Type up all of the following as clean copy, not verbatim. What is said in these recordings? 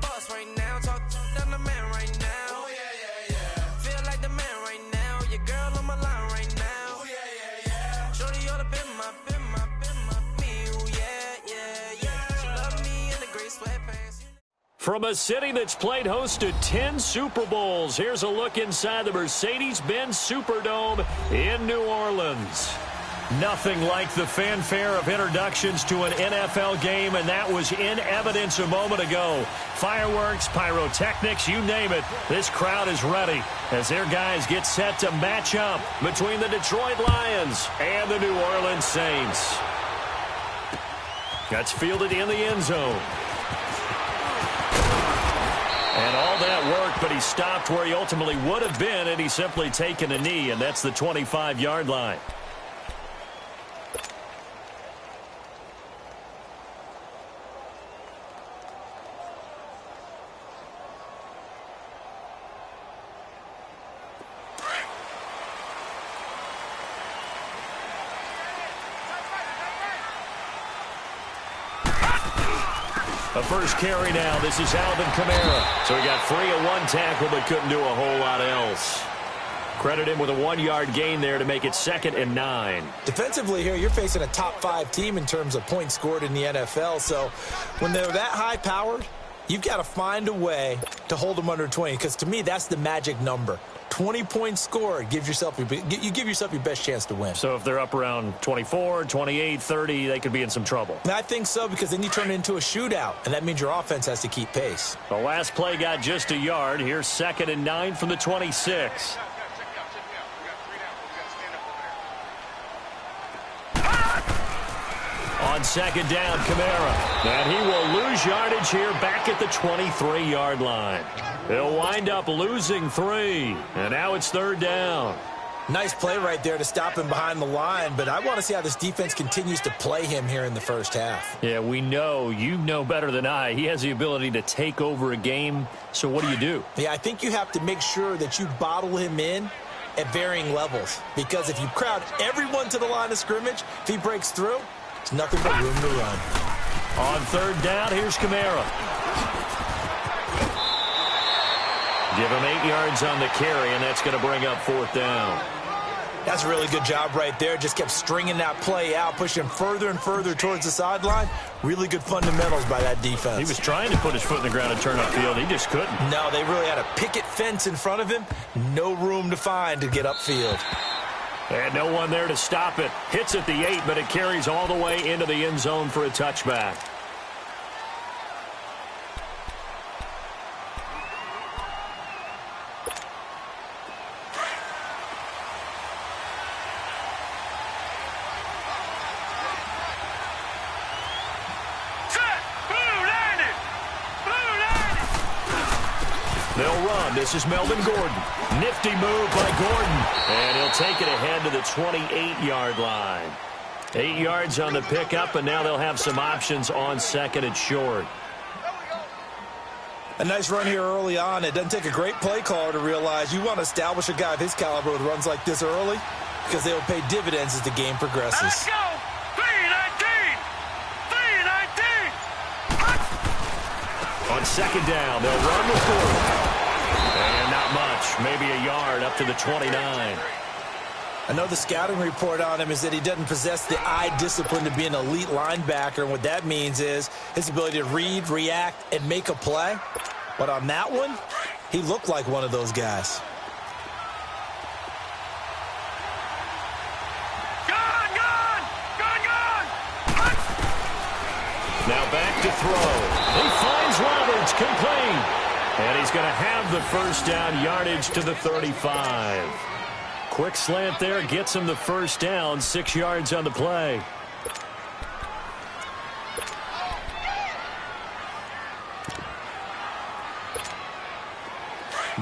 boss right now. Talk down the man right now. Oh, yeah, yeah, yeah. Feel like the man right now. Your girl on my line right now. Oh, yeah, yeah, yeah. Shorty ought to be my, me. Oh, yeah, yeah, yeah. She love me in the gray sweatpants. From a city that's played host to 10 Super Bowls, here's a look inside the Mercedes-Benz Superdome in New Orleans. Nothing like the fanfare of introductions to an NFL game, and that was in evidence a moment ago. Fireworks, pyrotechnics, you name it. This crowd is ready as their guys get set to match up between the Detroit Lions and the New Orleans Saints. That's fielded in the end zone. And all that work, but he stopped where he ultimately would have been, and he's simply taken a knee, and that's the 25-yard line. A first carry now. This is Alvin Kamara. So he got free of one tackle but couldn't do a whole lot else. Credit him with a 1-yard gain there to make it 2nd and 9. Defensively here, you're facing a top-5 team in terms of points scored in the NFL. So when they're that high-powered, you've got to find a way to hold them under 20, because to me, that's the magic number. 20 points scored, you give yourself your best chance to win. So if they're up around 24, 28, 30, they could be in some trouble. I think so, because then you turn it into a shootout, and that means your offense has to keep pace. The last play got just a yard. Here's 2nd and 9 from the 26. On 2nd down, Kamara. And he will lose yardage here back at the 23-yard line. He'll wind up losing 3. And now it's 3rd down. Nice play right there to stop him behind the line, but I want to see how this defense continues to play him here in the first half. Yeah, we know. You know better than I. He has the ability to take over a game. So what do? Yeah, I think you have to make sure that you bottle him in at varying levels, because if you crowd everyone to the line of scrimmage, if he breaks through, it's nothing but room to run. On 3rd down, here's Kamara. Give him 8 yards on the carry, and that's going to bring up 4th down. That's a really good job right there. Just kept stringing that play out, pushing him further and further towards the sideline. Really good fundamentals by that defense. He was trying to put his foot in the ground and turn upfield. He just couldn't. No, they really had a picket fence in front of him. No room to find to get upfield. And no one there to stop it. Hits at the 8, but it carries all the way into the end zone for a touchback. They'll run. This is Melvin Gordon. Nifty move by Gordon. And he'll take it ahead to the 28-yard line. 8 yards on the pickup, and now they'll have some options on 2nd and short. A nice run here early on. It doesn't take a great play caller to realize you want to establish a guy of his caliber with runs like this early, because they will pay dividends as the game progresses. Let's go! 3-19! 3-19! On 2nd down, they'll run with Gordon. And not much, maybe a yard up to the 29. I know the scouting report on him is that he doesn't possess the eye discipline to be an elite linebacker, and what that means is his ability to read, react, and make a play. But on that one, he looked like one of those guys. Now back to throw. He finds Roberts, complete. And he's going to have the first down, yardage to the 35. Quick slant there, gets him the first down, 6 yards on the play.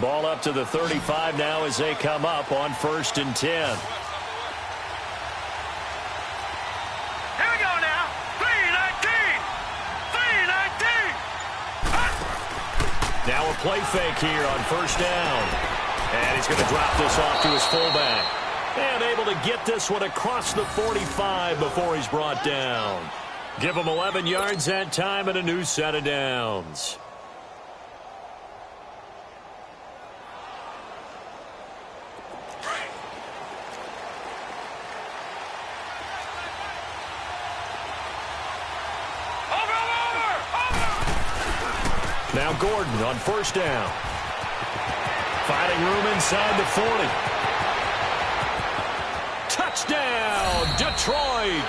Ball up to the 35 now as they come up on 1st and 10. Now a play fake here on 1st down. And he's going to drop this off to his fullback. And able to get this one across the 45 before he's brought down. Give him 11 yards that time and a new set of downs. Now Gordon on first down. Finding room inside the 40. Touchdown, Detroit.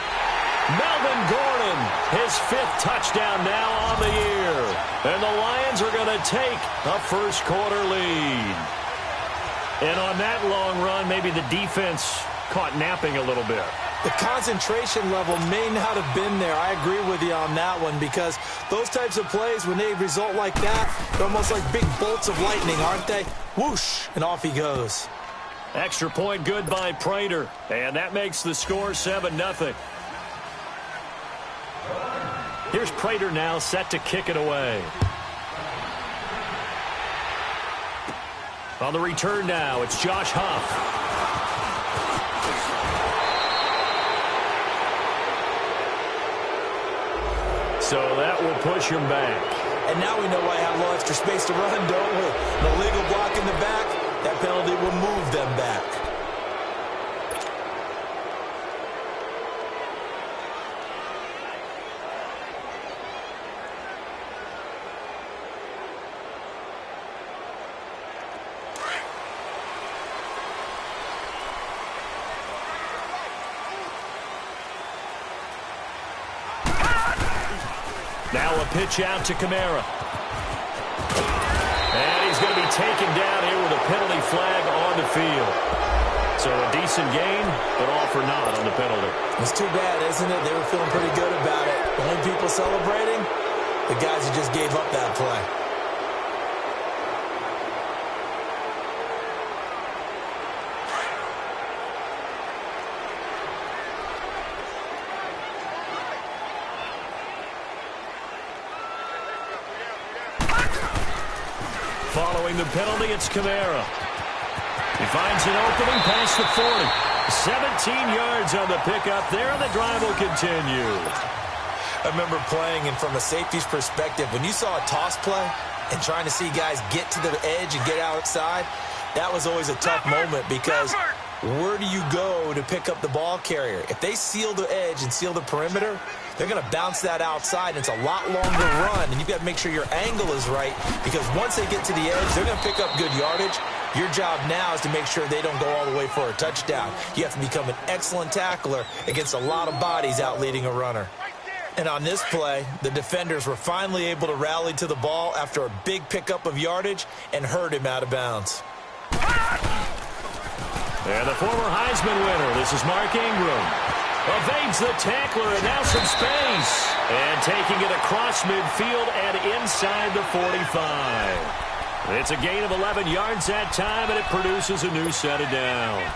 Melvin Gordon, his 5th touchdown now on the year. And the Lions are going to take a first-quarter lead. And on that long run, maybe the defense caught napping a little bit. The concentration level may not have been there. I agree with you on that one because those types of plays, when they result like that, they're almost like big bolts of lightning, aren't they? Whoosh, and off he goes. Extra point good by Prater, and that makes the score 7-0. Here's Prater now set to kick it away. On the return now, it's Josh Huff. So that will push him back. And now we know why I have a little extra space to run, don't we? No legal block in the back. That penalty will move them back. Now a pitch out to Kamara. And he's going to be taken down here with a penalty flag on the field. So a decent gain, but all for naught on the penalty. It's too bad, isn't it? They were feeling pretty good about it. The only people celebrating, the guys who just gave up that play. Following the penalty, it's Kamara. He finds an opening past the 40. 17 yards on the pickup there, and the drive will continue. I remember playing, and from a safety's perspective, when you saw a toss play and trying to see guys get to the edge and get outside, that was always a tough moment because where do you go to pick up the ball carrier? If they seal the edge and seal the perimeter, they're going to bounce that outside, and it's a lot longer run, and you've got to make sure your angle is right because once they get to the edge, they're going to pick up good yardage. Your job now is to make sure they don't go all the way for a touchdown. You have to become an excellent tackler against a lot of bodies out leading a runner. And on this play, the defenders were finally able to rally to the ball after a big pickup of yardage and herd him out of bounds. And the former Heisman winner, this is Mark Ingram. Evades the tackler, and now some space. And taking it across midfield and inside the 45. It's a gain of 11 yards that time, and it produces a new set of downs.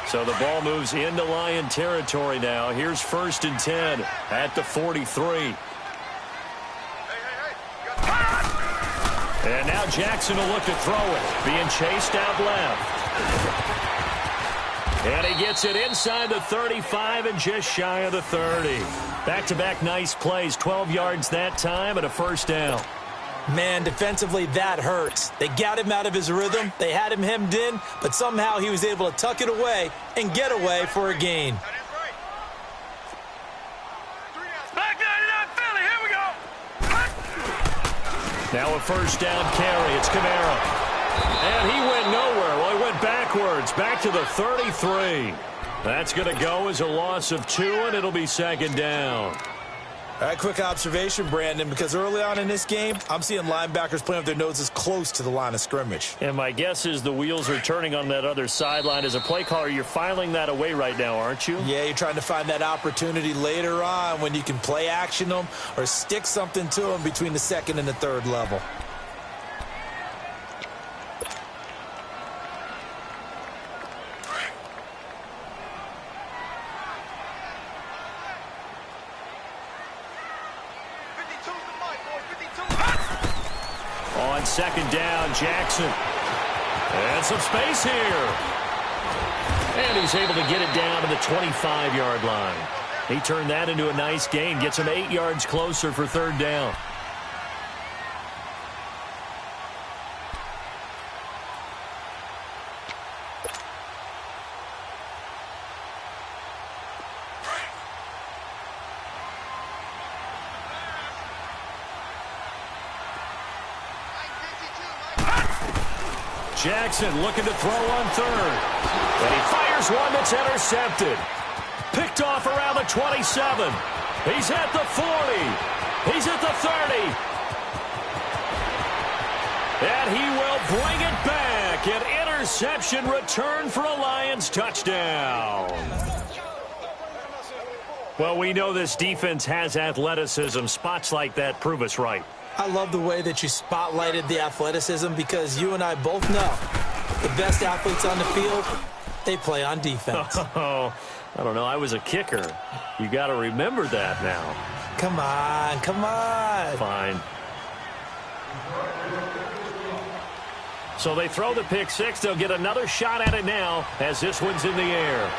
So the ball moves into Lion territory now. Here's 1st and 10 at the 43. And now Jackson will look to throw it. Being chased out left. And he gets it inside the 35 and just shy of the 30. Back-to-back nice plays. 12 yards that time and a first down. Man, defensively, that hurts. They got him out of his rhythm. They had him hemmed in, but somehow he was able to tuck it away and get away for a gain. Now a first down carry. It's Kamara. And he went nowhere. Well, he went backwards. Back to the 33. That's going to go as a loss of 2, and it'll be 2nd down. All right, quick observation, Brandon, because early on in this game, I'm seeing linebackers playing with their noses close to the line of scrimmage. And my guess is the wheels are turning on that other sideline. As a play caller, you're filing that away right now, aren't you? Yeah, you're trying to find that opportunity later on when you can play action them or stick something to them between the 2nd and the 3rd level. On 2nd down, Jackson. And some space here. And he's able to get it down to the 25-yard line. He turned that into a nice gain. Gets him 8 yards closer for 3rd down. Jackson looking to throw on third. And he fires one that's intercepted. Picked off around the 27. He's at the 40. He's at the 30. And he will bring it back. An interception return for a Lions touchdown. Well, we know this defense has athleticism. Spots like that prove us right. I love the way that you spotlighted the athleticism because you and I both know the best athletes on the field, they play on defense. Oh, I don't know. I was a kicker. You got to remember that now. Come on, come on. Fine. So they throw the pick six. They'll get another shot at it now as this one's in the air.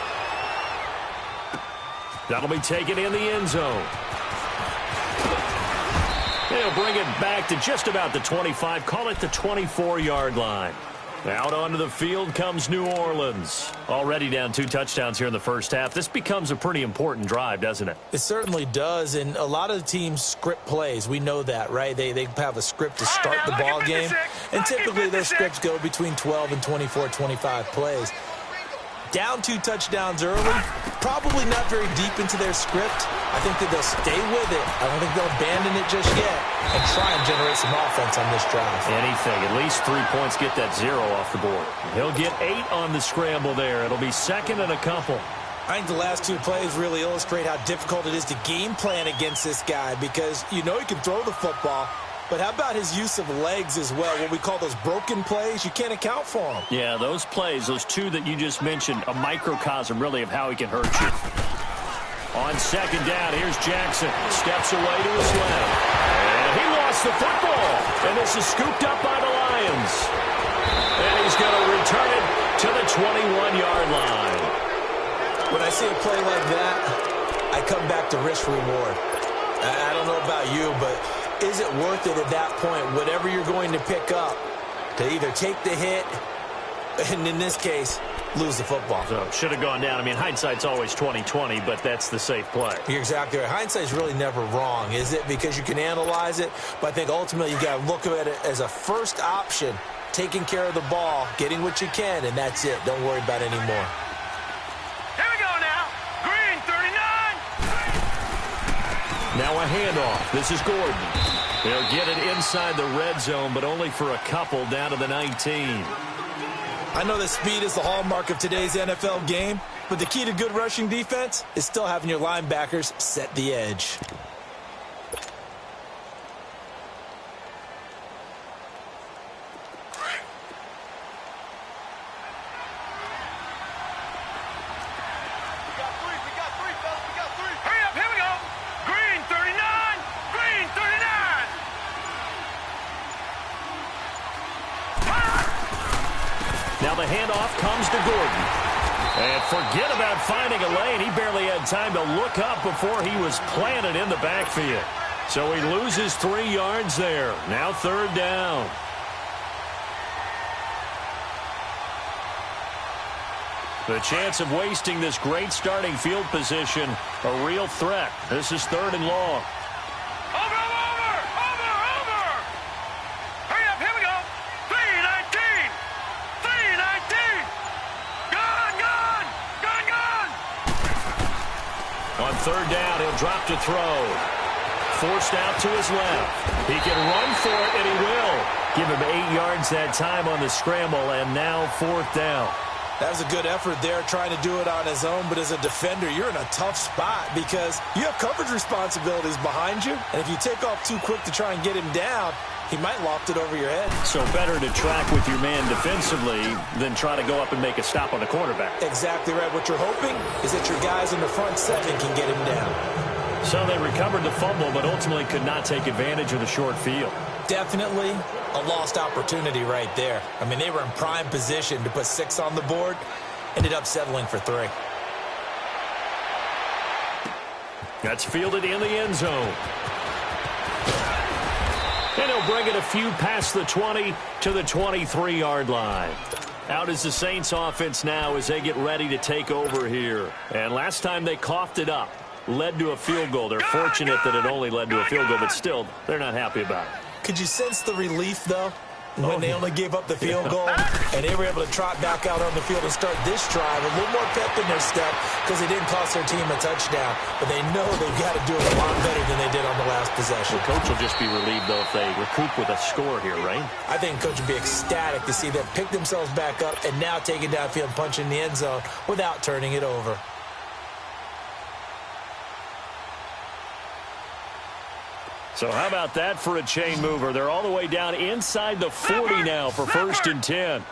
That'll be taken in the end zone. They'll bring it back to just about the 25. Call it the 24-yard line. Out onto the field comes New Orleans. Already down 2 touchdowns here in the first half. This becomes a pretty important drive, doesn't it? It certainly does, and a lot of the teams script plays. We know that, right? They have a script to start the ball game, and typically those scripts go between 12 and 24, 25 plays. Down 2 touchdowns early, probably not very deep into their script. I think that they'll stay with it. I don't think they'll abandon it just yet and try and generate some offense on this drive. Anything. At least 3 points, get that 0 off the board. He'll get 8 on the scramble there. It'll be second and a couple. I think the last 2 plays really illustrate how difficult it is to game plan against this guy because you know he can throw the football. But how about his use of legs as well? What we call those broken plays, you can't account for them. Yeah, those plays, those 2 that you just mentioned, a microcosm really of how he can hurt you. On second down, here's Jackson. Steps away to his left. And he lost the football. And this is scooped up by the Lions. And he's going to return it to the 21-yard line. When I see a play like that, I come back to risk-reward. I don't know about you, but is it worth it at that point, whatever you're going to pick up, to either take the hit, and in this case, lose the football? So should have gone down. I mean, hindsight's always 20/20, but that's the safe play. You're exactly right. Hindsight's really never wrong, is it? Because you can analyze it, but I think ultimately you got to look at it as a first option, taking care of the ball, getting what you can, and that's it. Don't worry about it anymore. Here we go now. Green, 39. Now a handoff. This is Gordon. They'll get it inside the red zone, but only for a couple down to the 19. I know that speed is the hallmark of today's NFL game, but the key to good rushing defense is still having your linebackers set the edge. Now the handoff comes to Gordon. And forget about finding a lane. He barely had time to look up before he was planted in the backfield. So he loses 3 yards there. Now third down. The chance of wasting this great starting field position, a real threat. This is third and long. Third down, he'll drop to throw. Forced out to his left. He can run for it, and he will. Give him 8 yards that time on the scramble, and now fourth down. That was a good effort there, trying to do it on his own, but as a defender, you're in a tough spot because you have coverage responsibilities behind you, and if you take off too quick to try and get him down, he might loft it over your head. So better to track with your man defensively than try to go up and make a stop on the quarterback. Exactly right. What you're hoping is that your guys in the front 7 can get him down. So they recovered the fumble, but ultimately could not take advantage of the short field. Definitely a lost opportunity right there. I mean, they were in prime position to put 6 on the board, ended up settling for 3. That's fielded in the end zone. And he'll bring it a few past the 20 to the 23-yard line. Out is the Saints offense now as they get ready to take over here. And last time they coughed it up, led to a field goal. They're fortunate that it only led to a field goal, but still, they're not happy about it. Could you sense the relief, though? when they only gave up the field goal, and they were able to trot back out on the field and start this drive. A little more pep in their step because they didn't cost their team a touchdown. But they know they've got to do it a lot better than they did on the last possession. The coach will just be relieved, though, if they recoup with a score here, right? I think the coach would be ecstatic to see them pick themselves back up and now take it downfield and punch in the end zone without turning it over. So how about that for a chain mover? They're all the way down inside the 40 now for 1st and 10.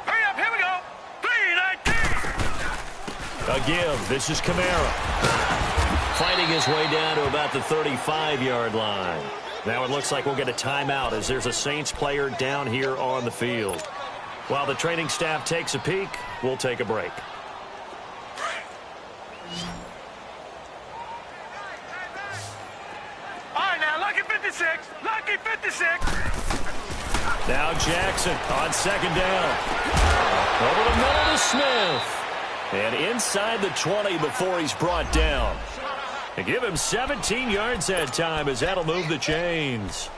Hurry up, here we go. 3-19. A give. This is Kamara. Fighting his way down to about the 35-yard line. Now it looks like we'll get a timeout as there's a Saints player down here on the field. While the training staff takes a peek, we'll take a break. Lucky 56. Now Jackson on 2nd down. Over the middle to Smith. And inside the 20 before he's brought down. They give him 17 yards that time as that'll move the chains.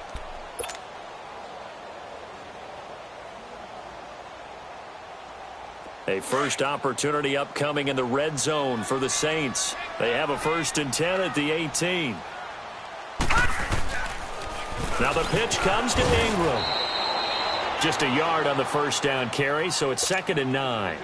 A first opportunity upcoming in the red zone for the Saints. They have a 1st and 10 at the 18. Now the pitch comes to Ingram. Just a yard on the 1st down carry, so it's 2nd and 9.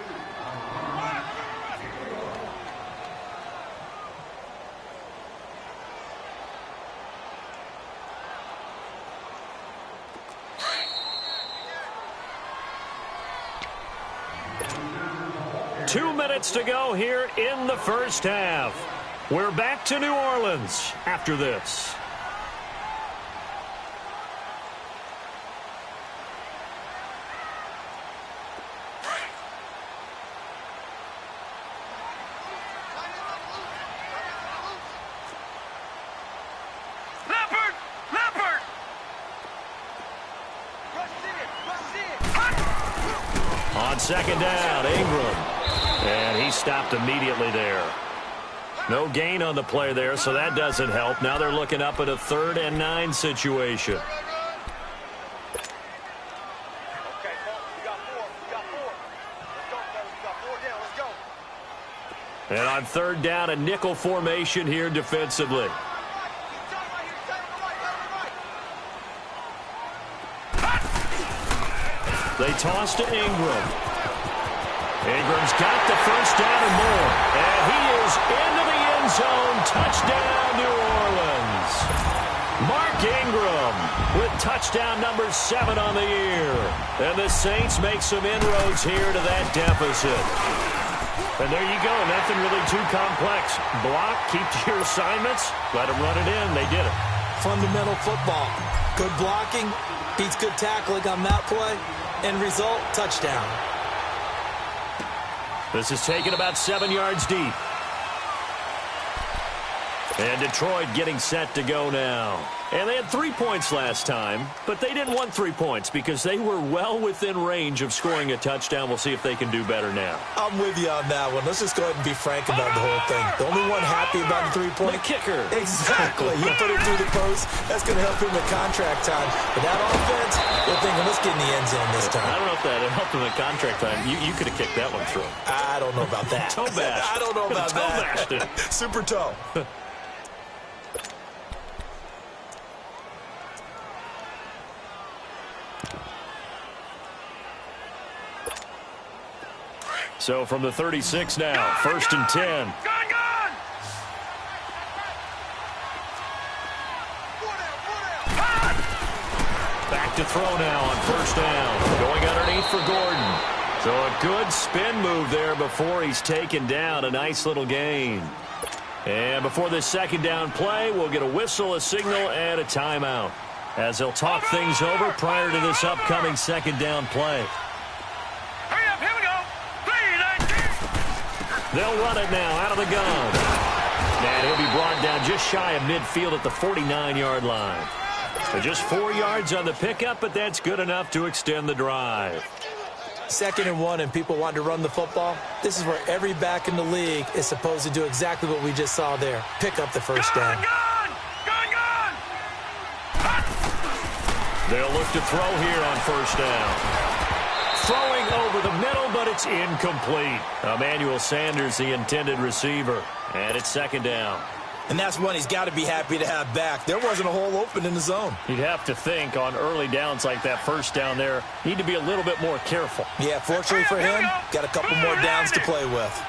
Two minutes to go here in the first half. We're back to New Orleans after this. On 2nd down, Ingram. And he stopped immediately there. No gain on the play there, so that doesn't help. Now they're looking up at a 3rd and 9 situation. Okay, you got 4. You got 4. Let's go, fellas. You got 4 down. Let's go. And on 3rd down, a nickel formation here defensively. They toss to Ingram. Ingram's got the 1st down and more. And he is into the end zone. Touchdown, New Orleans. Mark Ingram with touchdown number 7 on the year. And the Saints make some inroads here to that deficit. And there you go. Nothing really too complex. Block, keep to your assignments, let them run it in. They did it. Fundamental football. Good blocking beats good tackling on that play. End result, touchdown. This is taken about 7 yards deep. And Detroit getting set to go now. And they had 3 points last time, but they didn't want 3 points because they were well within range of scoring a touchdown. We'll see if they can do better now. I'm with you on that one. Let's just go ahead and be frank about the whole thing. The only one happy about the 3-point? The kicker. Exactly. He put it through the post. That's going to help him with contract time. But that offense, they're thinking, let's get in the end zone this time. I don't know if that helped him at contract time. You could have kicked that one through. I don't know about that. Toe bashed. I don't know about toe that. Bashed it. Super toe. So from the 36 now, 1st and 10. Gone! Back to throw now on 1st down. Going underneath for Gordon. So a good spin move there before he's taken down. A nice little gain. And before this 2nd down play, we'll get a whistle, a signal, and a timeout as they'll talk things over prior to this upcoming 2nd down play. Hurry up, here we go. 3-19. They'll run it now out of the gun. And he'll be brought down just shy of midfield at the 49-yard line. So just 4 yards on the pickup, but that's good enough to extend the drive. 2nd and 1 and people want to run the football. This is where every back in the league is supposed to do exactly what we just saw there. Pick up the 1st down. The They'll look to throw here on first down. Throwing over the middle, but it's incomplete. Emmanuel Sanders, the intended receiver. And it's second down. And that's one he's got to be happy to have back. There wasn't a hole open in the zone. You'd have to think on early downs like that first down there, need to be a little bit more careful. Yeah, fortunately for him, got a couple more downs to play with.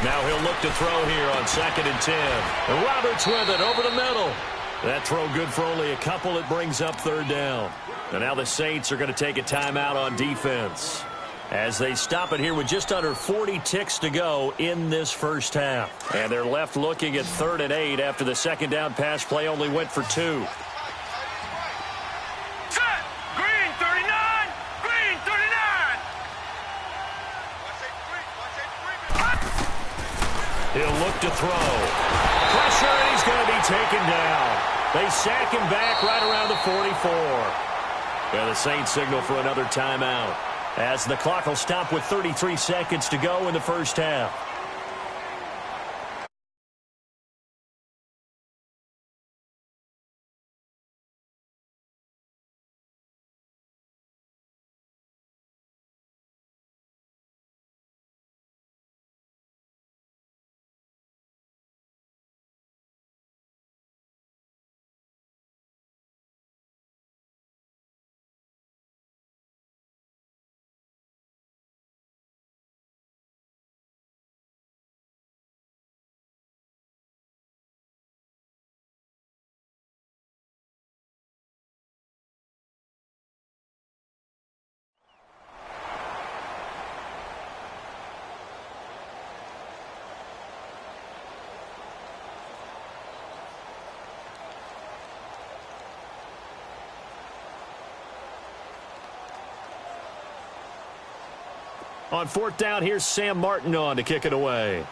Now he'll look to throw here on 2nd and 10. And Roberts with it over the middle. That throw good for only a couple. It brings up third down. And now the Saints are going to take a timeout on defense as they stop it here with just under 40 ticks to go in this first half. And they're left looking at 3rd and 8 after the second down pass play only went for 2. Set! Green 39! Green 39! He'll look to throw. Pressure, and he's going to be taken down. They sack him back right around the 44. And the Saints signal for another timeout, as the clock will stop with 33 seconds to go in the first half. On 4th down, here's Sam Martin on to kick it away.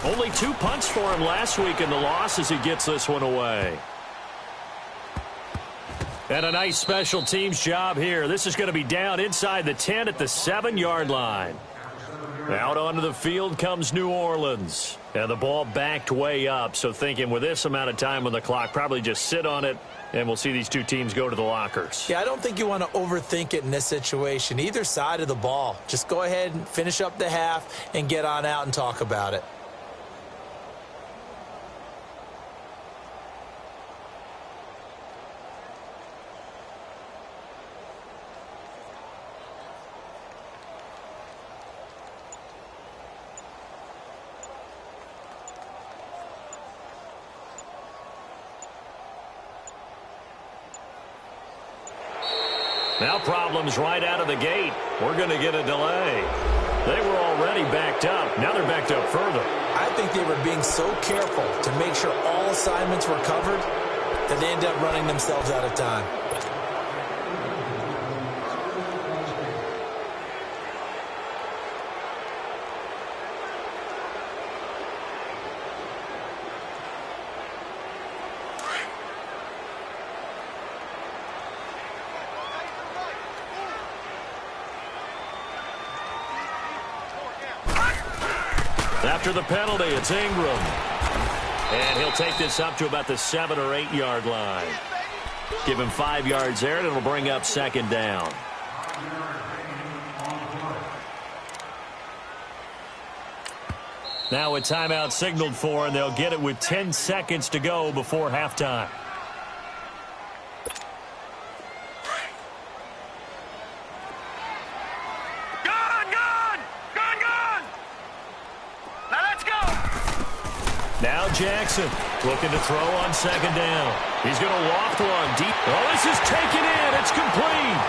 Only 2 punts for him last week in the loss as he gets this one away. And a nice special teams job here. This is going to be down inside the 10 at the 7-yard line. Out onto the field comes New Orleans. And the ball backed way up, so thinking with this amount of time on the clock, probably just sit on it, and we'll see these two teams go to the lockers. Yeah, I don't think you want to overthink it in this situation. Either side of the ball. Just go ahead and finish up the half and get on out and talk about it. Now problems right out of the gate. We're going to get a delay. They were already backed up. Now they're backed up further. I think they were being so careful to make sure all assignments were covered that they ended up running themselves out of time. After the penalty, it's Ingram. And he'll take this up to about the 7 or 8 yard line. Give him 5 yards there, and it'll bring up second down. Now a timeout signaled for, and they'll get it with 10 seconds to go before halftime. Now Jackson looking to throw on second down. He's going to loft one deep. Oh, this is taken in. It's complete.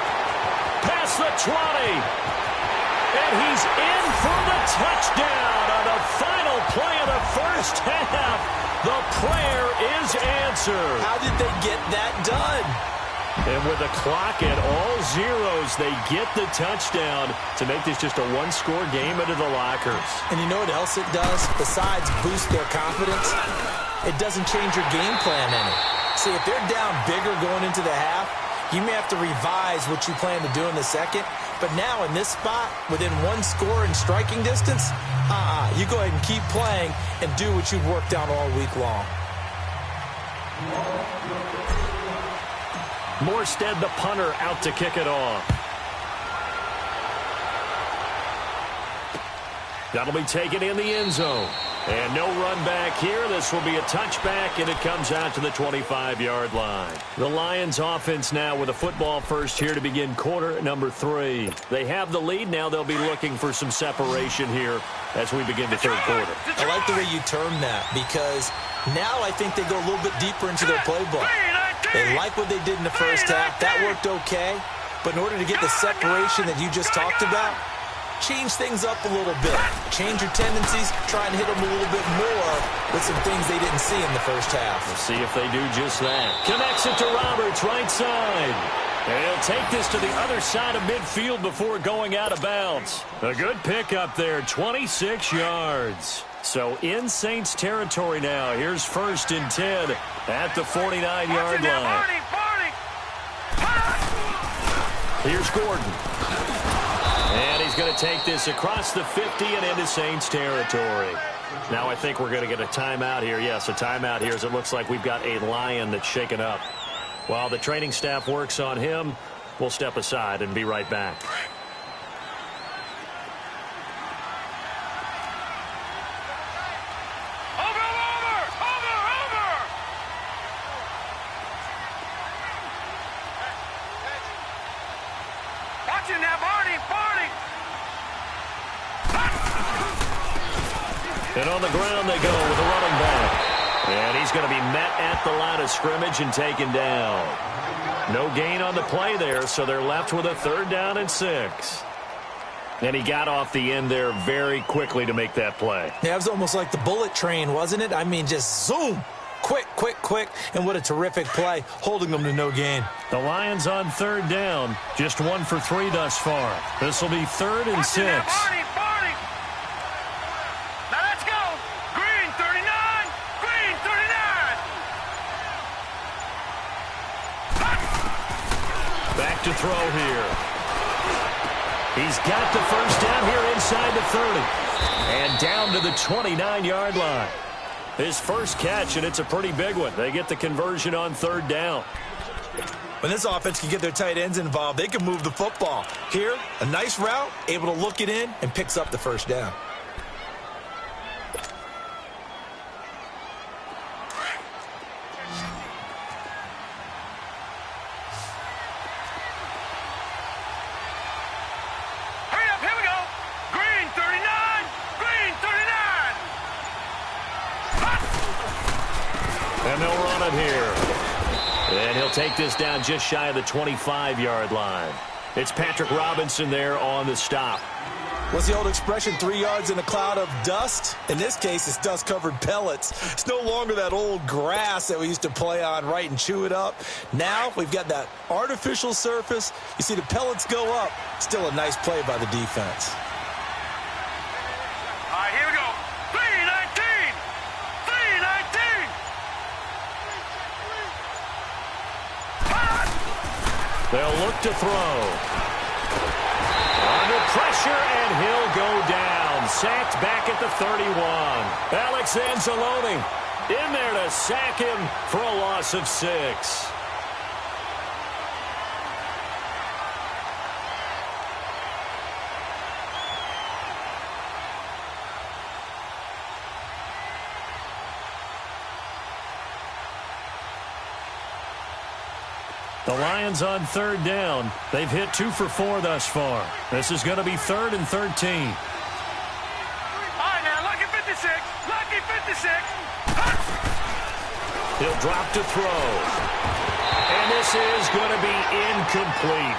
Past the 20. And he's in for the touchdown on the final play of the first half. The prayer is answered. How did they get that done? And with the clock at all zeros, they get the touchdown to make this just a one-score game into the lockers. And you know what else it does? Besides boost their confidence, it doesn't change your game plan any. See, if they're down bigger going into the half, You may have to revise what you plan to do in the second, but now in this spot, within one score and striking distance, you go ahead and keep playing and do what you've worked out all week long. Morstead, the punter, out to kick it off. That'll be taken in the end zone. And no run back here. This will be a touchback, and it comes out to the 25-yard line. The Lions offense now with a football first here to begin quarter number 3. They have the lead. Now they'll be looking for some separation here as we begin the third quarter. I like the way you term that because now I think they go a little bit deeper into their playbook. They like what they did in the first half. That worked okay. But in order to get the separation that you just talked about, change things up a little bit. Change your tendencies. Try and hit them a little bit more with some things they didn't see in the first half. We'll see if they do just that. Connects it to Roberts, right side. And he'll take this to the other side of midfield before going out of bounds. A good pickup there, 26 yards. So in Saints territory now. Here's 1st and 10 at the 49-yard line. Here's Gordon. And he's going to take this across the 50 and into Saints territory. Now I think we're going to get a timeout here. Yes, a timeout here as it looks like we've got a Lion that's shaken up. While the training staff works on him, we'll step aside and be right back. And on the ground they go with a running back. And he's going to be met at the line of scrimmage and taken down. No gain on the play there, so they're left with a 3rd down and 6. And he got off the end there very quickly to make that play. Yeah, it was almost like the bullet train, wasn't it? I mean, just zoom. Quick, quick, quick. And what a terrific play, holding them to no gain. The Lions on 3rd down. Just 1 for 3 thus far. This will be 3rd and 6. To throw here. He's got the 1st down here inside the 30. And down to the 29-yard line. His first catch, and it's a pretty big one. They get the conversion on 3rd down. When this offense can get their tight ends involved, they can move the football. Here, a nice route, able to look it in, and picks up the 1st down. And they'll run it here. And he'll take this down just shy of the 25-yard line. It's Patrick Robinson there on the stop. What's the old expression, 3 yards in a cloud of dust? In this case, it's dust-covered pellets. It's no longer that old grass that we used to play on, right, and chew it up. Now we've got that artificial surface. You see the pellets go up. Still a nice play by the defense. All right, here we go. 3-19. 3-19. They'll look to throw. Under pressure, and he'll go down. Sacked back at the 31. Alex Anzalone in there to sack him for a loss of 6. The Lions on 3rd down. They've hit 2 for 4 thus far. This is going to be 3rd and 13. All right, now, lucky 56. Lucky 56. He'll drop to throw. And this is going to be incomplete.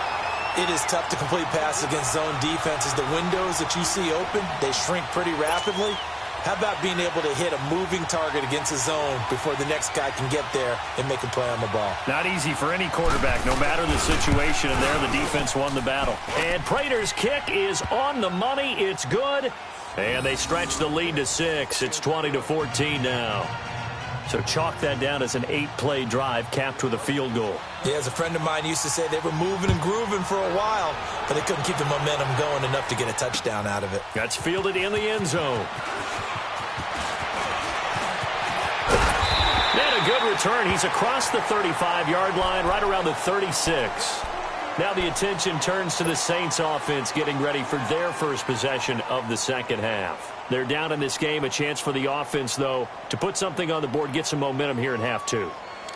It is tough to complete passes against zone defenses. The windows that you see open, they shrink pretty rapidly. How about being able to hit a moving target against a zone before the next guy can get there and make a play on the ball? Not easy for any quarterback, no matter the situation, and there the defense won the battle. And Prater's kick is on the money. It's good. And they stretch the lead to 6. It's 20-14 now. So chalk that down as an 8-play drive capped with a field goal. Yeah, as a friend of mine used to say, they were moving and grooving for a while, but they couldn't keep the momentum going enough to get a touchdown out of it. That's fielded in the end zone. And a good return. He's across the 35-yard line, right around the 36. Now the attention turns to the Saints offense getting ready for their first possession of the second half. They're down in this game. A chance for the offense, though, to put something on the board, get some momentum here in half two.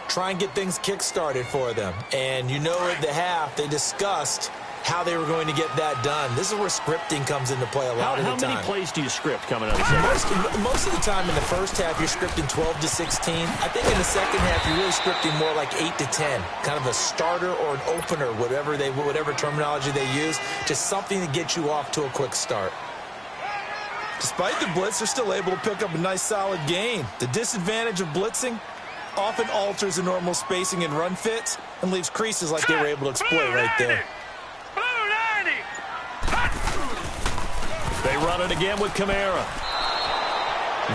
Try and get things kick-started for them. And you know at the half, they discussed how they were going to get that done. This is where scripting comes into play a lot of the time. How many plays do you script coming out of the second? Most of the time in the first half, you're scripting 12 to 16. I think in the second half, you're really scripting more like 8 to 10. Kind of a starter or an opener, whatever terminology they use. Just something to get you off to a quick start. Despite the blitz, they're still able to pick up a nice solid gain. The disadvantage of blitzing often alters the normal spacing and run fits and leaves creases like they were able to exploit right there. They run it again with Kamara.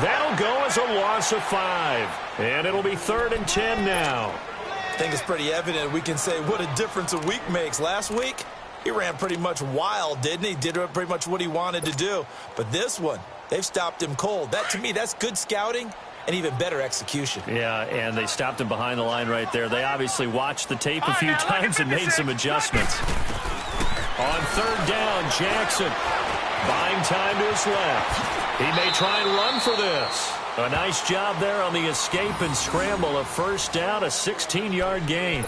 That'll go as a loss of 5. And it'll be 3rd and 10 now. I think it's pretty evident we can say what a difference a week makes. Last week, he ran pretty much wild, didn't he? Did pretty much what he wanted to do. But this one, they've stopped him cold. That, to me, that's good scouting and even better execution. Yeah, and they stopped him behind the line right there. They obviously watched the tape a few times and made some adjustments. On 3rd down, Jackson buying time to his left. He may try and run for this. A nice job there on the escape and scramble. A first down, a 16-yard gain.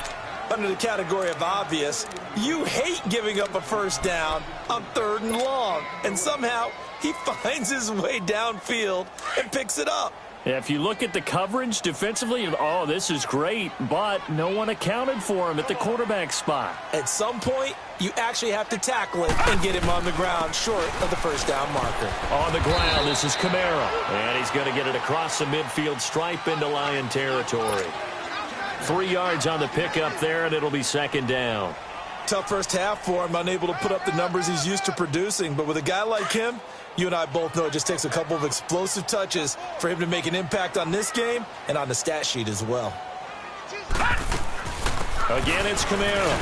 Under the category of obvious, you hate giving up a first down on 3rd and long. And somehow he finds his way downfield and picks it up. Yeah, if you look at the coverage defensively, oh, this is great, but no one accounted for him at the quarterback spot. At some point, you actually have to tackle it and get him on the ground short of the first down marker. On the ground, this is Kamara, and he's going to get it across the midfield stripe into Lion territory. 3 yards on the pickup there, and it'll be 2nd down. Tough first half for him, unable to put up the numbers he's used to producing, but with a guy like him, you and I both know it just takes a couple of explosive touches for him to make an impact on this game and on the stat sheet as well. Again, it's Kamara.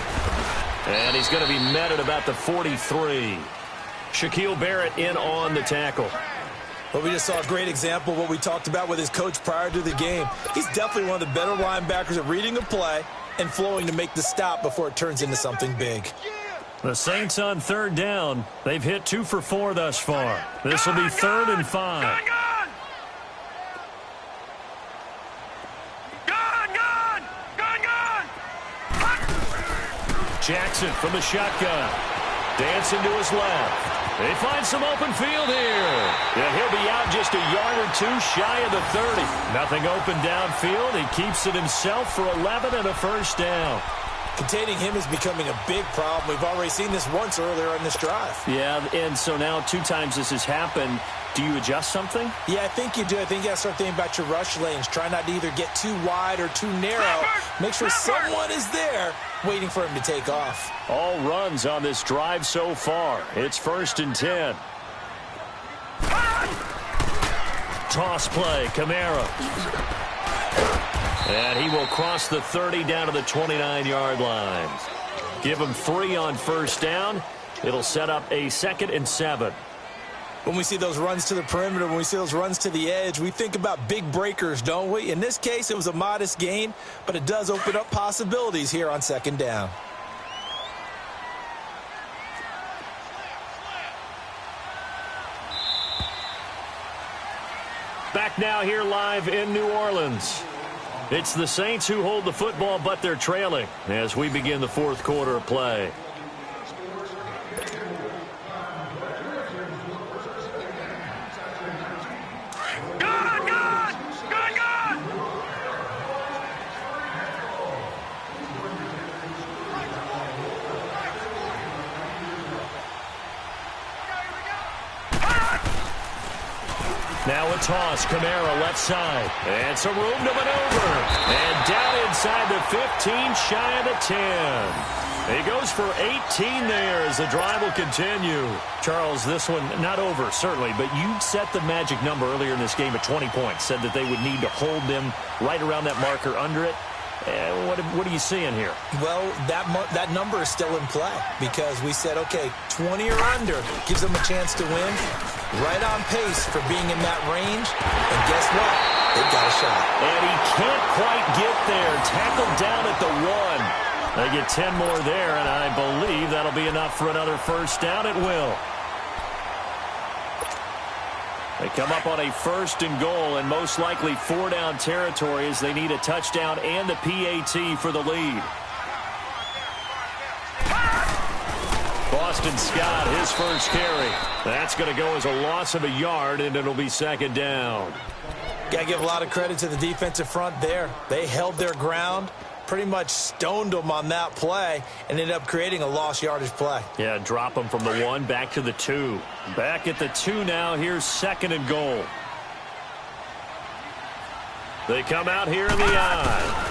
And he's going to be met at about the 43. Shaquille Barrett in on the tackle. Well, we just saw a great example of what we talked about with his coach prior to the game. He's definitely one of the better linebackers at reading a play and flowing to make the stop before it turns into something big. The Saints on 3rd down. They've hit 2 for 4 thus far. This will be 3rd and 5. Jackson from the shotgun. Dancing to his left. They find some open field here. Yeah, he'll be out just a yard or 2 shy of the 30. Nothing open downfield. He keeps it himself for 11 and a first down. Containing him is becoming a big problem. We've already seen this once earlier in this drive. Yeah, and so now 2 times this has happened. Do you adjust something? Yeah, I think you do. I think you got to start thinking about your rush lanes. Try not to either get too wide or too narrow. Make sure someone is there waiting for him to take off. All runs on this drive so far. It's 1st and 10. Toss play, Kamara. And he will cross the 30 down to the 29-yard line. Give him 3 on first down. It'll set up a 2nd and 7. When we see those runs to the perimeter, when we see those runs to the edge, we think about big breakers, don't we? In this case, it was a modest gain, but it does open up possibilities here on 2nd down. Back now here live in New Orleans. It's the Saints who hold the football, but they're trailing as we begin the 4th quarter of play. Now a toss, Kamara left side. And some room to maneuver. And down inside the 15, shy of the 10. He goes for 18 there as the drive will continue. Charles, this one not over, certainly, but you set the magic number earlier in this game at 20 points. Said that they would need to hold them right around that marker under it. What are you seeing here? Well, that number is still in play because we said, okay, 20 or under gives them a chance to win. Right on pace for being in that range. And guess what? They've got a shot. And he can't quite get there. Tackled down at the 1. They get 10 more there, and I believe that'll be enough for another first down. It will. They come up on a 1st and goal, and most likely 4-down territory as they need a touchdown and a PAT for the lead. Boston Scott, his first carry. That's going to go as a loss of a yard, and it'll be 2nd down. Got to give a lot of credit to the defensive front there. They held their ground, pretty much stoned them on that play, and ended up creating a lost yardage play. Yeah, drop them from the 1 back to the 2. Back at the 2 now. Here's 2nd and goal. They come out here in the eye.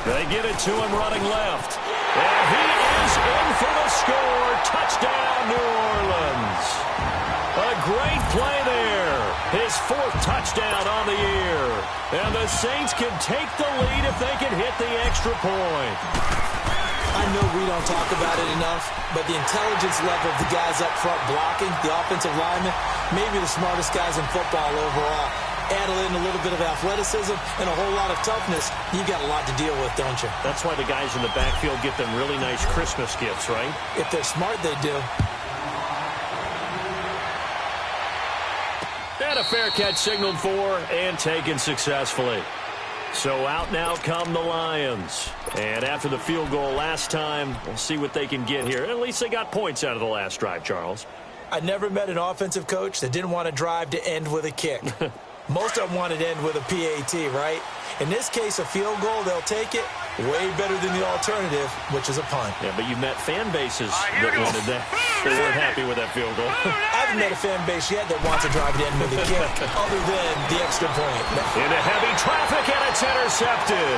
They get it to him running left. And he is in for the score. Touchdown, New Orleans. A great play there. His 4th touchdown on the year. And the Saints can take the lead if they can hit the extra point. I know we don't talk about it enough, but the intelligence level of the guys up front blocking, the offensive linemen, maybe the smartest guys in football overall. Add in a little bit of athleticism and a whole lot of toughness, you got a lot to deal with, don't you? That's why the guys in the backfield get them really nice Christmas gifts, right? If they're smart, they do. And a fair catch signaled for and taken successfully. So out now come the Lions. And after the field goal last time, we'll see what they can get here. At least they got points out of the last drive, Charles. I never met an offensive coach that didn't want to drive to end with a kick. Most of them wanted to end with a PAT, right? In this case, a field goal, they'll take it. Way better than the alternative, which is a punt. Yeah, but you've met fan bases that wanted that. They weren't happy with that field goal. I haven't met a fan base yet that wants to drive it in with a kick, other than the extra point. Into heavy traffic, and it's intercepted.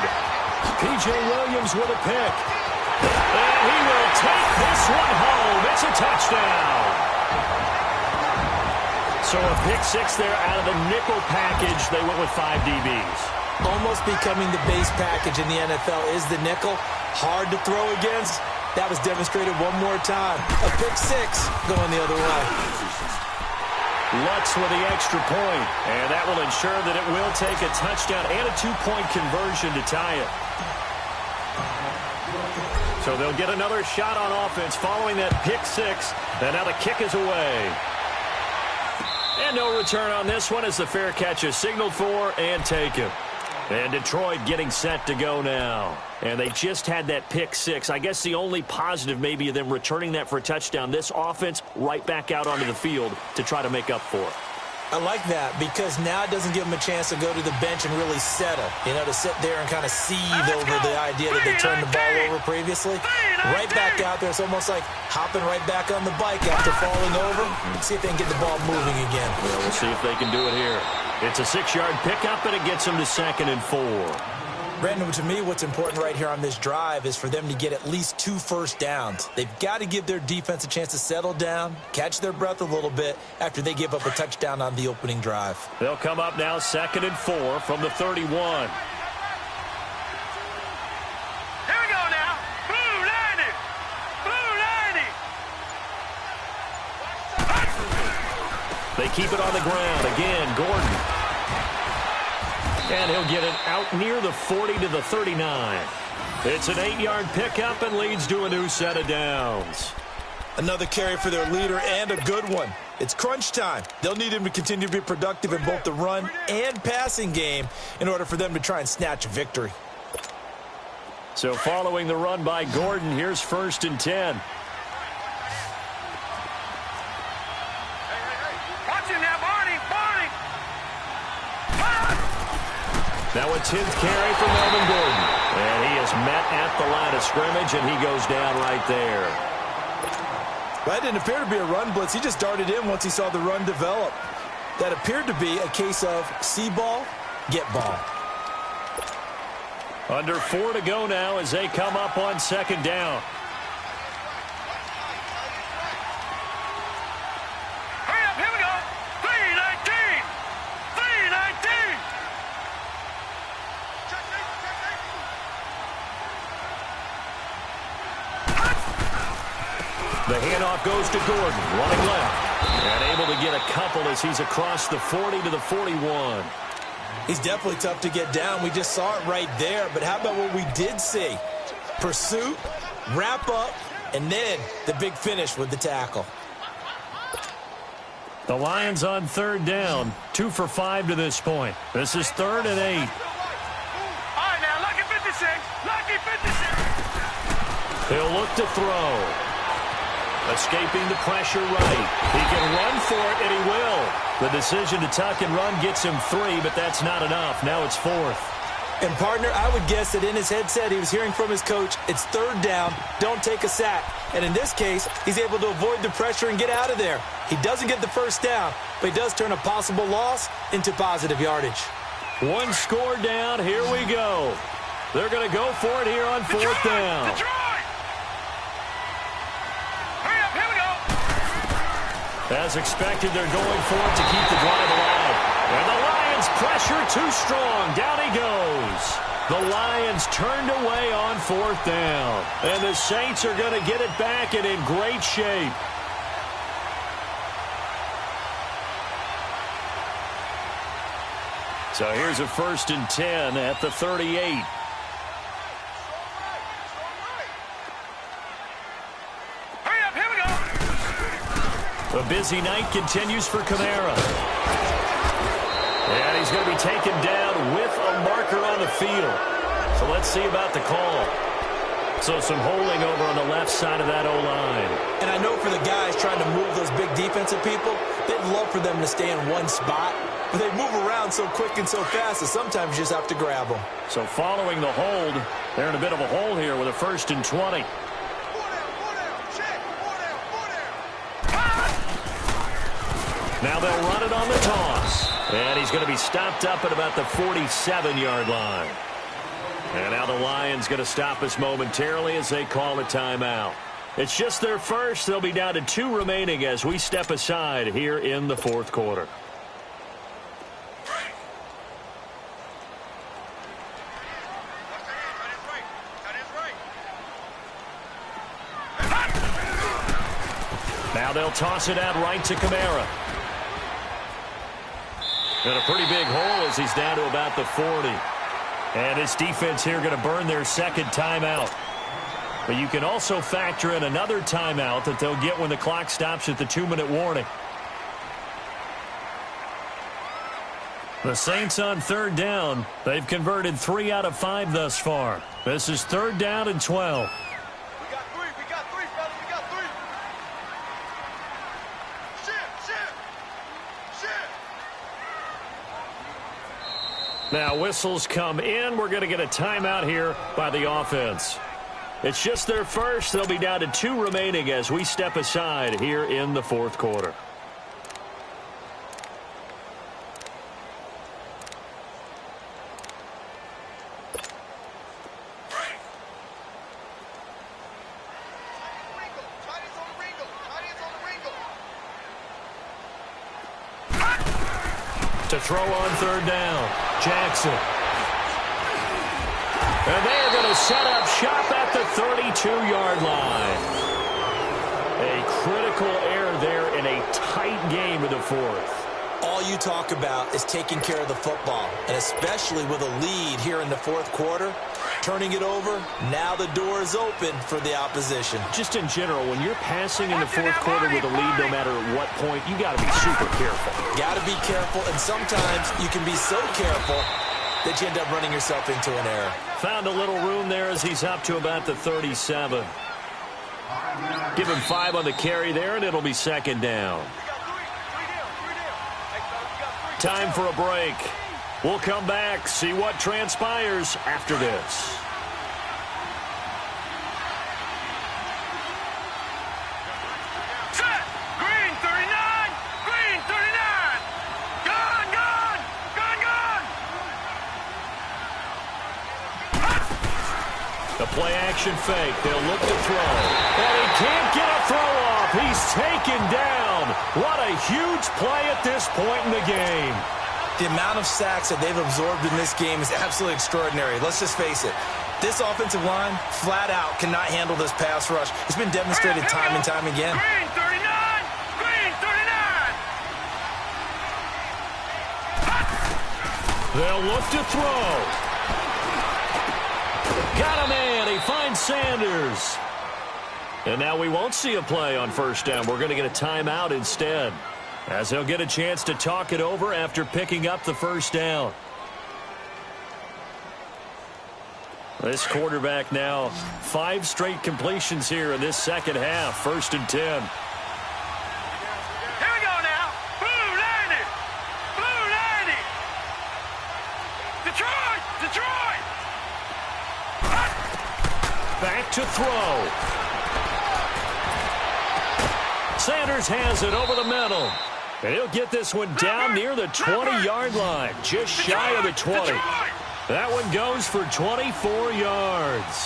P.J. Williams with a pick. And he will take this one home. It's a touchdown. So a pick 6 there out of the nickel package. They went with 5 DBs. Almost becoming the base package in the NFL is the nickel. Hard to throw against. That was demonstrated one more time. A pick 6 going the other way. Lutz with the extra point. And that will ensure that it will take a touchdown and a 2-point conversion to tie it. So they'll get another shot on offense following that pick 6. And now the kick is away. And no return on this one as the fair catch is signaled for and taken. And Detroit getting set to go now. And they just had that pick 6. I guess the only positive maybe of them returning that for a touchdown. This offense right back out onto the field to try to make up for it. I like that because now it doesn't give them a chance to go to the bench and really settle. You know, to sit there and kind of seethe over the idea that they turned the ball over previously. Right back out there. It's almost like hopping right back on the bike after falling over. See if they can get the ball moving again. Well, we'll see if they can do it here. It's a 6-yard pickup, and it gets them to 2nd and 4. Brandon, to me, what's important right here on this drive is for them to get at least 2 first downs. They've got to give their defense a chance to settle down, catch their breath a little bit after they give up a touchdown on the opening drive. They'll come up now 2nd and 4 from the 31. Here we go now. Blue 90. Blue 90. They keep it on the ground. Again, Gordon. And he'll get it out near the 40 to the 39. It's an 8-yard pickup and leads to a new set of downs. Another carry for their leader and a good one. It's crunch time. They'll need him to continue to be productive in both the run and passing game in order for them to try and snatch a victory. So following the run by Gordon, here's 1st and 10. Now a 10th carry for Melvin Gordon. And he is met at the line of scrimmage, and he goes down right there. That didn't appear to be a run blitz. He just darted in once he saw the run develop. That appeared to be a case of see ball, get ball. Under 4 to go now as they come up on 2nd down. Hurry up, here we go. 319. 319. The handoff goes to Gordon, running left. And able to get a couple as he's across the 40 to the 41. He's definitely tough to get down. We just saw it right there. But how about what we did see? Pursuit, wrap up, and then the big finish with the tackle. The Lions on third down, 2 for 5 to this point. This is 3rd and 8. All right, now, lucky 56. Lucky 56. He'll look to throw. Escaping the pressure right. He can run for it, and he will. The decision to tuck and run gets him 3, but that's not enough. Now it's 4th. And, partner, I would guess that in his headset he was hearing from his coach, it's 3rd down, don't take a sack. And in this case, he's able to avoid the pressure and get out of there. He doesn't get the 1st down, but he does turn a possible loss into positive yardage. 1 score down. Here we go. They're going to go for it here on 4th down. Hurry up, here we go. As expected, they're going for it to keep the drive alive. And the Lions pressure too strong. Down he goes. The Lions turned away on 4th down. And the Saints are going to get it back and in great shape. So here's a 1st and 10 at the 38. Hurry up, here we go. A busy night continues for Kamara. And he's going to be taken down with a marker on the field. So let's see about the call. So some holding over on the left side of that O-line. And I know for the guys trying to move those big defensive people, they'd love for them to stay in one spot. But they move around so quick and so fast that sometimes you just have to grab them. So following the hold, they're in a bit of a hole here with a 1st and 20. Now they'll run it on the toss. And he's going to be stopped up at about the 47-yard line. And now the Lions going to stop us momentarily as they call a timeout. It's just their first. They'll be down to 2 remaining as we step aside here in the 4th quarter. Now they'll toss it out right to Kamara. And a pretty big hole as he's down to about the 40. And his defense here going to burn their 2nd timeout. But you can also factor in another timeout that they'll get when the clock stops at the 2-minute warning. The Saints on 3rd down. They've converted 3 out of 5 thus far. This is 3rd down and 12. We got 3, fellas, we got 3. Shift. Now whistles come in. We're going to get a timeout here by the offense. It's just their first. They'll be down to 2 remaining as we step aside here in the 4th quarter. To throw on 3rd down, Jackson. And they are going to set up shop at the 32-yard line. A critical error there in a tight game in the 4th. All you talk about is taking care of the football, and especially with a lead here in the 4th quarter, turning it over, now the door is open for the opposition. Just in general, when you're passing in the 4th quarter with a lead, no matter at what point, you got to be super careful. Got to be careful, and sometimes you can be so careful that you end up running yourself into an error. Found a little room there as he's up to about the 37. Give him 5 on the carry there, and it'll be 2nd down. Time for a break. We'll come back, see what transpires after this. Set! Green 39! Green 39! Gone! The play action fake. They'll look to throw. And he can't get a throw off. He's taken down. What a huge play at this point in the game. The amount of sacks that they've absorbed in this game is absolutely extraordinary. Let's just face it. This offensive line, flat out, cannot handle this pass rush. It's been demonstrated time and time again. Green 39! Green 39! They'll look to throw. Got a man. He finds Sanders. And now we won't see a play on first down. We're going to get a timeout instead, as he'll get a chance to talk it over after picking up the first down. This quarterback now 5 straight completions here in this second half. 1st and 10. Here we go now. Blue 90! Blue 90! Detroit! Detroit! Back to throw. Sanders has it over the middle. And he'll get this one down near the 20-yard line, just shy of the 20. That one goes for 24 yards.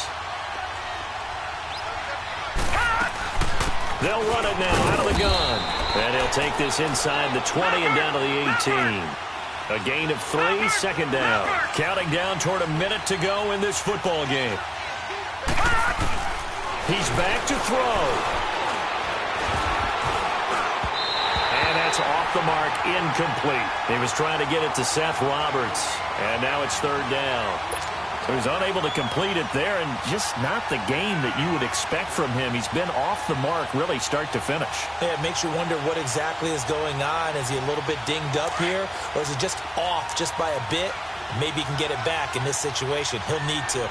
They'll run it now out of the gun. And he'll take this inside the 20 and down to the 18. A gain of 3, second down. Counting down toward a minute to go in this football game. He's back to throw. And that's off the mark, incomplete. He was trying to get it to Seth Roberts. And now it's 3rd down. He was unable to complete it there, and just not the game that you would expect from him. He's been off the mark really start to finish. Yeah, it makes you wonder what exactly is going on. Is he a little bit dinged up here, or is it just off just by a bit? Maybe he can get it back in this situation. He'll need to.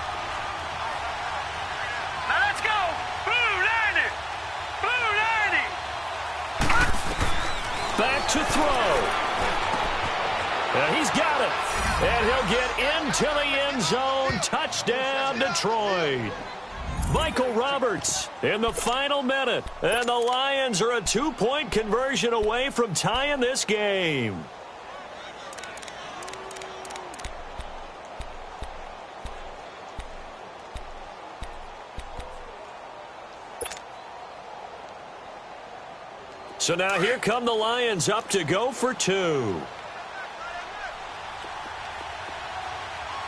Now let's go! Blue 90! Blue 90! Back to throw. He's got it. And he'll get into the end zone. Touchdown, Detroit. Michael Roberts in the final minute. And the Lions are a 2-point conversion away from tying this game. So now here come the Lions up to go for 2.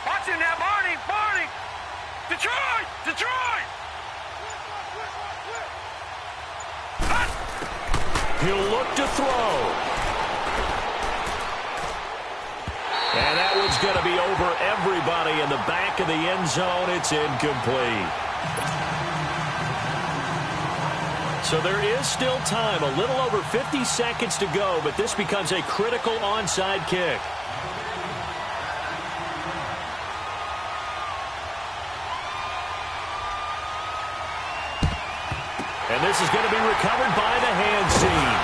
Watch him now, Barney! Barney! Detroit! Detroit! He'll look to throw. And that one's going to be over everybody in the back of the end zone. It's incomplete. So there is still time, a little over 50 seconds to go, but this becomes a critical onside kick. And this is going to be recovered by the hands team.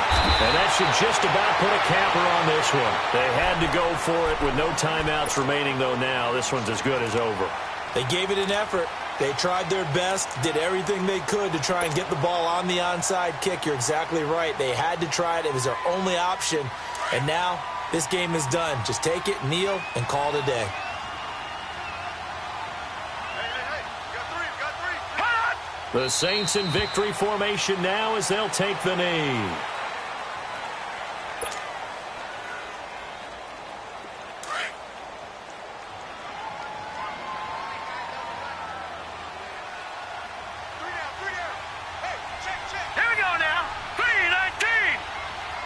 And that should just about put a capper on this one. They had to go for it with no timeouts remaining, though now. This one's as good as over. They gave it an effort. They tried their best, did everything they could to try and get the ball on the onside kick. You're exactly right. They had to try it. It was their only option. And now this game is done. Just take it, kneel, and call it a day. The Saints in victory formation now as they'll take the knee. Here we go now. 319!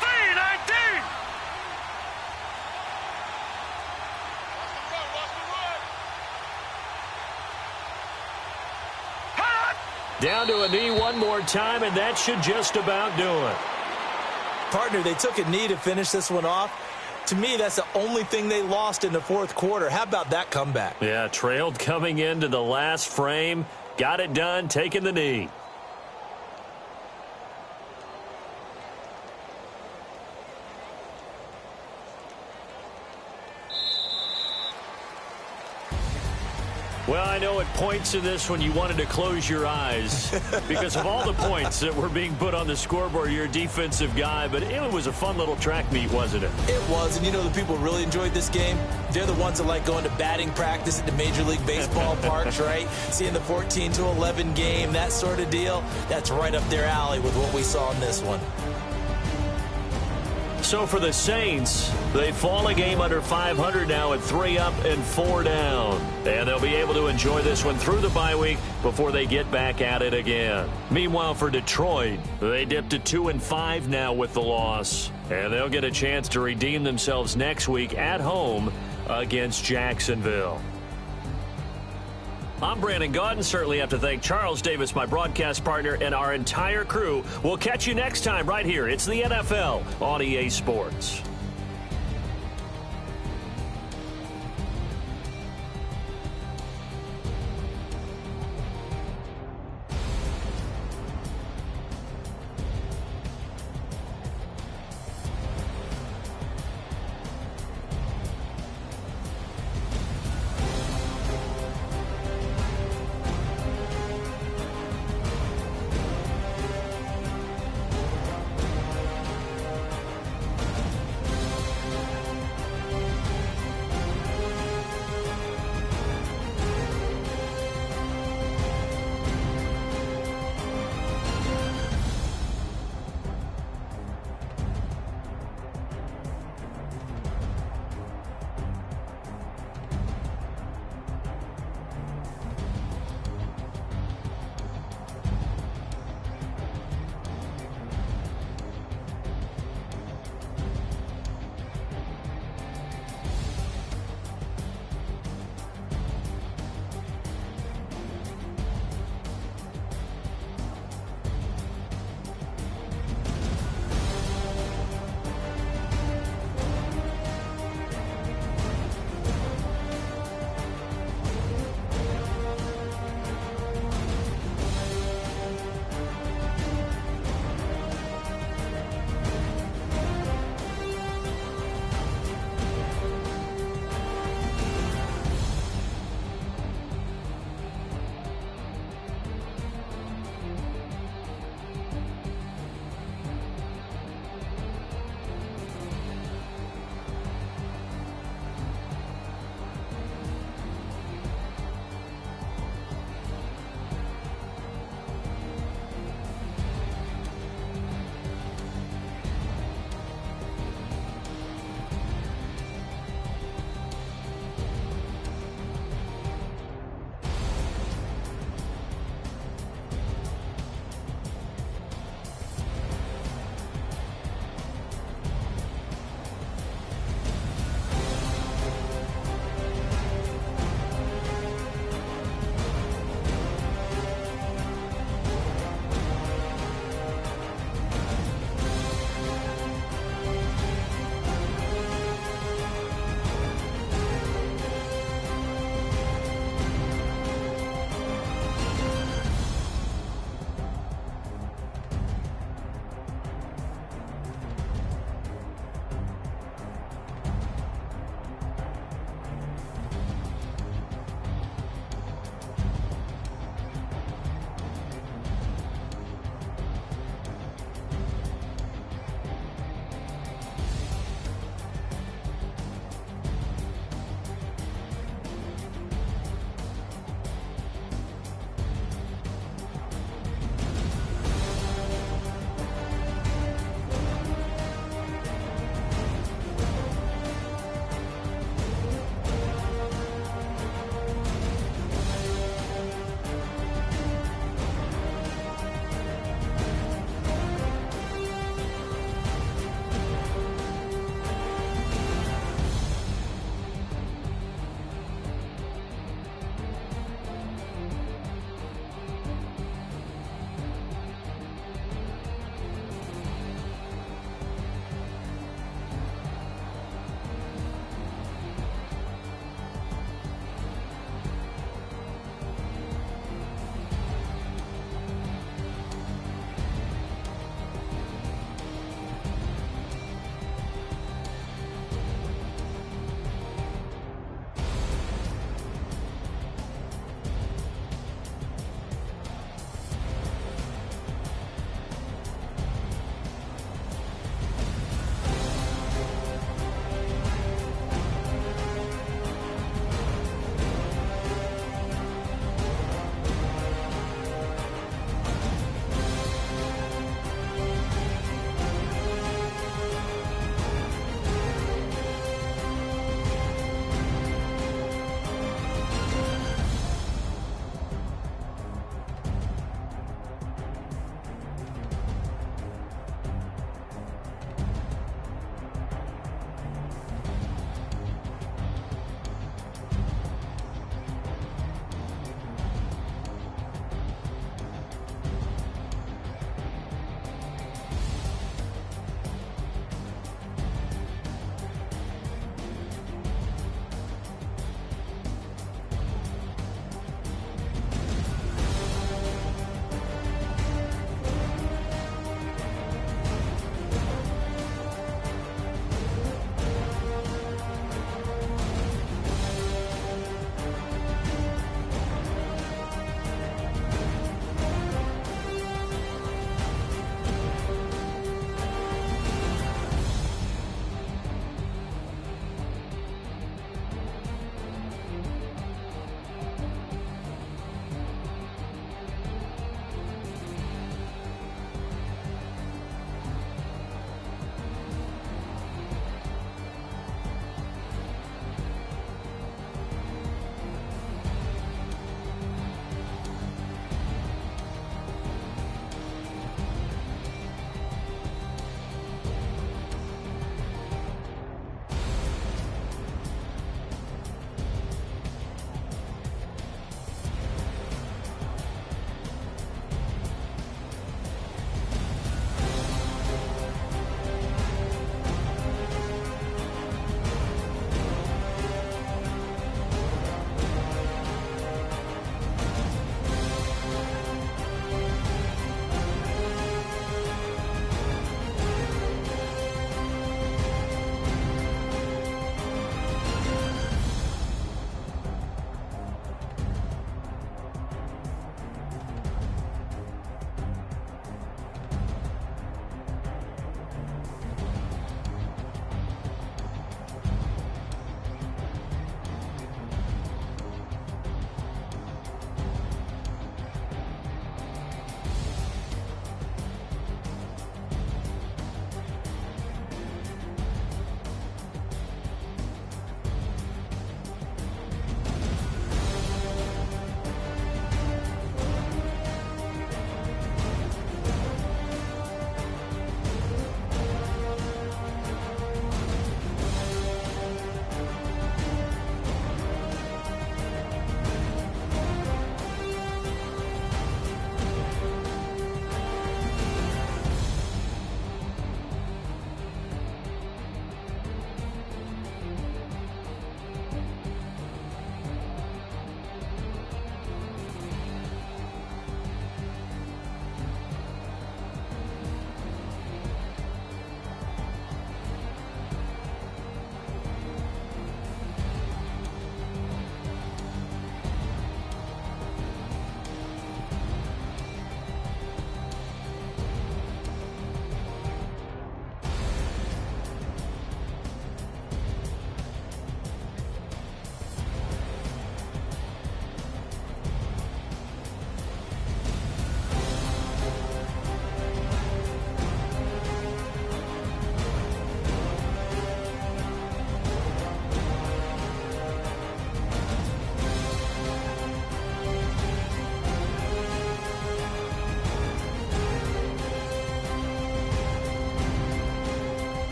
319! Down to a knee one more time, and that should just about do it. Partner, they took a knee to finish this one off. To me, that's the only thing they lost in the fourth quarter. How about that comeback? Yeah, trailed coming into the last frame. Got it done, taking the knee. Well, I know at points in this one you wanted to close your eyes because of all the points that were being put on the scoreboard. You're a defensive guy, but it was a fun little track meet, wasn't it? It was, and you know the people who really enjoyed this game? They're the ones that like going to batting practice at the Major League Baseball parks, right? Seeing the 14-11 game, that sort of deal. That's right up their alley with what we saw in this one. So for the Saints, they fall a game under 500 now at 3 up and 4 down. And they'll be able to enjoy this one through the bye week before they get back at it again. Meanwhile, for Detroit, they dipped to 2-5 now with the loss. And they'll get a chance to redeem themselves next week at home against Jacksonville. I'm Brandon Gaudin. Certainly have to thank Charles Davis, my broadcast partner, and our entire crew. We'll catch you next time right here. It's the NFL on EA Sports.